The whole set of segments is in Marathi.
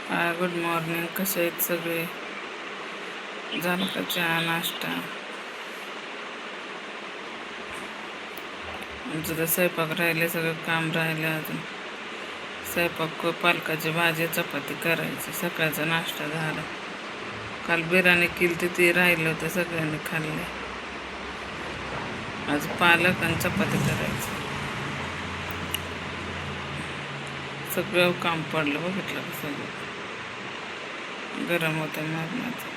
Good morning. कसे आहेत सगळे? झालं का चहा नाश्ता? आमचं तर स्वयंपाक राहिले, सगळं काम राहिलं अजून. स्वयंपाक पालकाची भाजी चपाती करायची. सकाळचा नाश्ता झाला. काल बिर्याणी केली तर ते राहिलं होतं, सगळ्यांनी खाल्ले. आज पालक आणि चपाती करायची. सगळं काम पडलं, बघितलं का? सगळं गरम होतं मरणाचं.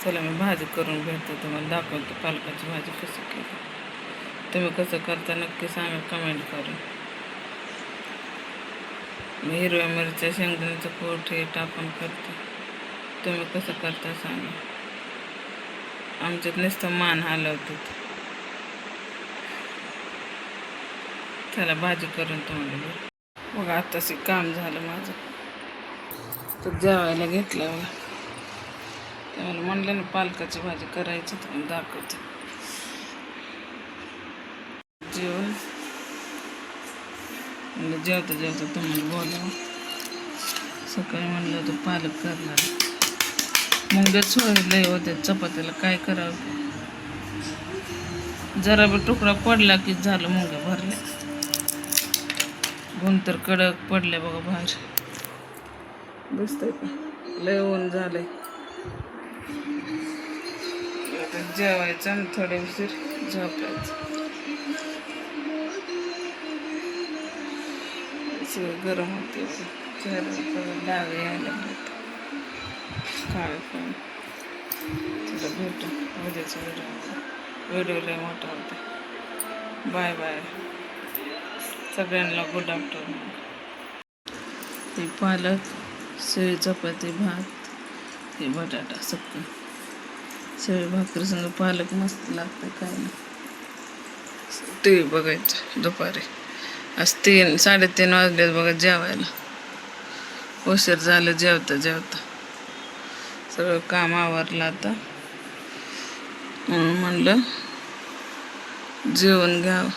चला मी भाजी करून भेटते, तुम्हाला दाखवते पालकाची भाजी कशी केली. तुम्ही कसं करता नक्की सांगा कमेंट करून. मी हिरव्या मिरच्या शेंगदाण्याचं कूट हे टाकून करते. तुम्ही कसं करता सांगा. आमच्यात नुसतं मान हलवतात. चला भाजी करून तुम्हाला बघा. आताशी काम झालं माझं, तर जेवायला घेतलं बघा. त्यामुळे म्हणलं ना पालकाची भाजी करायची, तर दाखवते. जेवण म्हणजे जेवता तुम्हाला बोलावं. सकाळी म्हणलं होतं पालक करणार, मुंग्याच लय होते चपात्याला, काय करावं. जरा बी तुकडा पडला की झालं, मुंग्या भरल्या. ऊन तर कडक पडले बघा बाहेर, दिसतंय का? लय ऊन झालंय. आता जेवायचं आणि थोडे उशीर झोपायचं. सगळं गरम होते, चेहऱ्यावर डाग यायला लागलेत, काळे पण. चला भेटू उद्याच्या व्हिडिओ लय मोठा होता. बाय बाय सगळ्यांना, गुड आफ्टरनून. हे पालक, शेळी चपाती, भात, हे बटाटा सगळं. शेळी भाकरी संग पालक मस्त लागतं. काय नाही, टी व्ही बघायचं दुपारी. आज 3-3:30 वाजलेत बघा जेवायला. उशीर झालं जेवता. सगळं काम आवरलं आता, म्हणून म्हणलं जेवण घ्यावं.